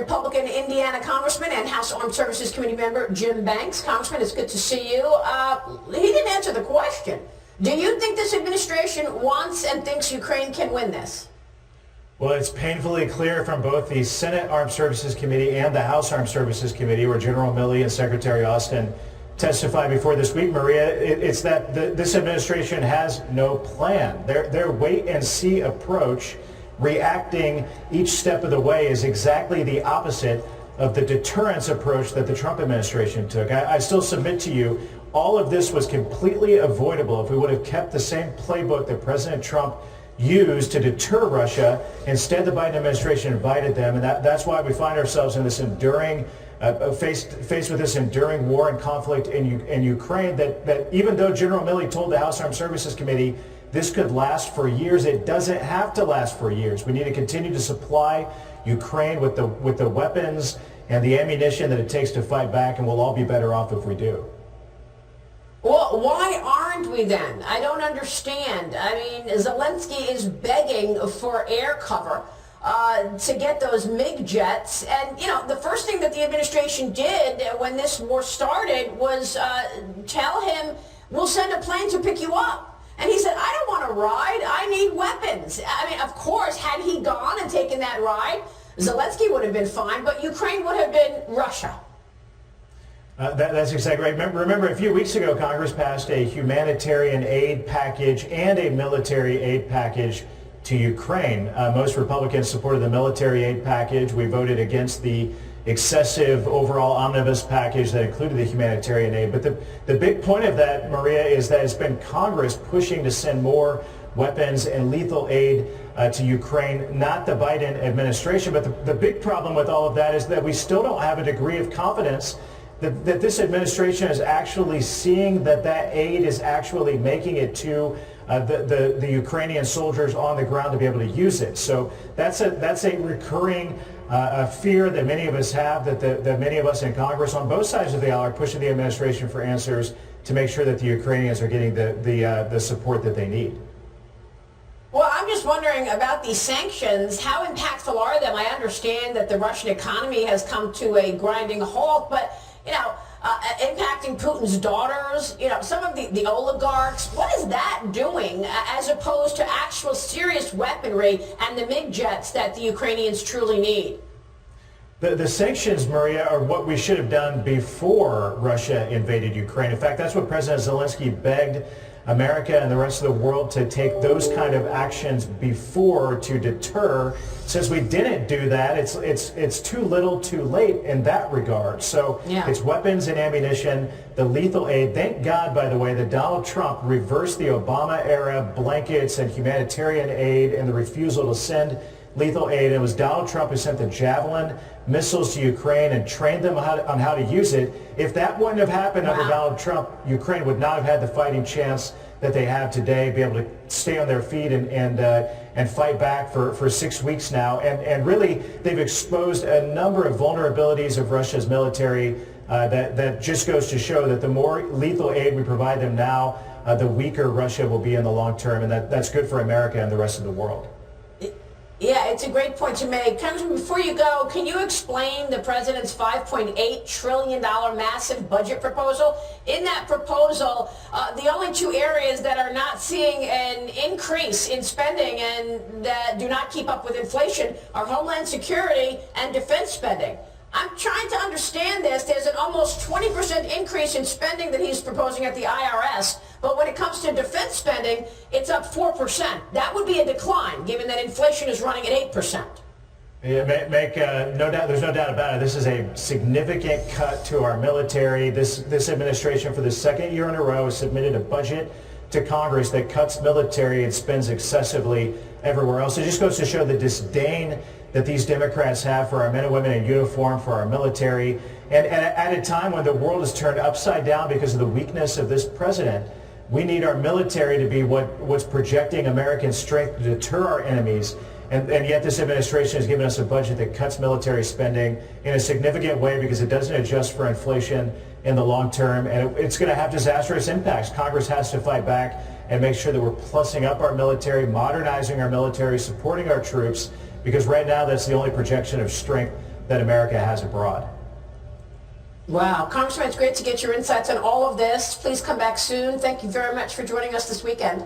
Republican Indiana Congressman and House Armed Services Committee member Jim Banks. Congressman, it's good to see you. He didn't answer the question. Do you think this administration wants and thinks Ukraine can win this? Well, it's painfully clear from both the Senate Armed Services Committee and the House Armed Services Committee, where General Milley and Secretary Austin testified before this week, Maria, it's that this administration has no plan. Their wait-and-see approach, reacting each step of the way, is exactly the opposite of the deterrence approach that the Trump administration took. I still submit to you, all of this was completely avoidable if we would have kept the same playbook that President Trump used to deter Russia. Instead, the Biden administration invited them, and that's why we find ourselves in this enduring, faced with this enduring war and conflict in Ukraine, that even though General Milley told the House Armed Services Committee this could last for years, it doesn't have to last for years. We need to continue to supply Ukraine with the weapons and the ammunition that it takes to fight back, and we'll all be better off if we do. Well, why aren't we then? I don't understand. I mean, Zelensky is begging for air cover to get those MiG jets. And, you know, the first thing that the administration did when this war started was tell him, we'll send a plane to pick you up. And he said, I don't want to ride. I need weapons. I mean, of course, had he gone and taken that ride, Zelensky would have been fine, but Ukraine would have been Russia. That's exactly right. Remember, a few weeks ago, Congress passed a humanitarian aid package and a military aid package to Ukraine. Most Republicans supported the military aid package. We voted against the excessive overall omnibus package that included the humanitarian aid. But the big point of that, Maria, is that it's been Congress pushing to send more weapons and lethal aid to Ukraine, not the Biden administration. But the big problem with all of that is that we still don't have a degree of confidence that this administration is actually seeing that aid is actually making it to the Ukrainian soldiers on the ground to be able to use it. So that's a recurring fear that many of us have, that many of us in Congress on both sides of the aisle are pushing the administration for answers to make sure that the Ukrainians are getting the support that they need. Well, I'm just wondering about these sanctions. How impactful are them? I understand that the Russian economy has come to a grinding halt, but, you know, impacting Putin's daughters, you know, some of the oligarchs. What is that doing as opposed to actual serious weaponry and the MiG jets that the Ukrainians truly need? The sanctions, Maria, are what we should have done before Russia invaded Ukraine. In fact, that's what President Zelensky begged America and the rest of the world to take those kind of actions before to deter. Since we didn't do that, it's too little too late in that regard. So yeah, it's weapons and ammunition, the lethal aid. Thank God, by the way, that Donald Trump reversed the Obama-era blankets and humanitarian aid and the refusal to send lethal aid. It was Donald Trump who sent the Javelin missiles to Ukraine and trained them on how to use it. If that wouldn't have happened under Donald Trump, Ukraine would not have had the fighting chance that they have today, be able to stay on their feet and fight back for 6 weeks now. And really, they've exposed a number of vulnerabilities of Russia's military that just goes to show that the more lethal aid we provide them now, the weaker Russia will be in the long term, and that's good for America and the rest of the world. Yeah, it's a great point to make. Congressman, before you go, can you explain the president's $5.8 trillion massive budget proposal? In that proposal, the only two areas that are not seeing an increase in spending and that do not keep up with inflation are Homeland Security and defense spending. I'm trying to understand this. There's an almost 20% increase in spending that he's proposing at the IRS, but when it comes to defense spending, it's up 4%. That would be a decline, given that inflation is running at 8%. Yeah, no doubt. There's no doubt about it. This is a significant cut to our military. This administration, for the second year in a row, has submitted a budget to Congress that cuts military and spends excessively everywhere else. It just goes to show the disdain that these Democrats have for our men and women in uniform, for our military, and at a time when the world is turned upside down because of the weakness of this president. We need our military to be what's projecting American strength to deter our enemies. And yet this administration has given us a budget that cuts military spending in a significant way because it doesn't adjust for inflation in the long term. And it's going to have disastrous impacts. Congress has to fight back and make sure that we're plussing up our military, modernizing our military, supporting our troops, because right now that's the only projection of strength that America has abroad. Wow. Congressman, it's great to get your insights on all of this. Please come back soon. Thank you very much for joining us this weekend.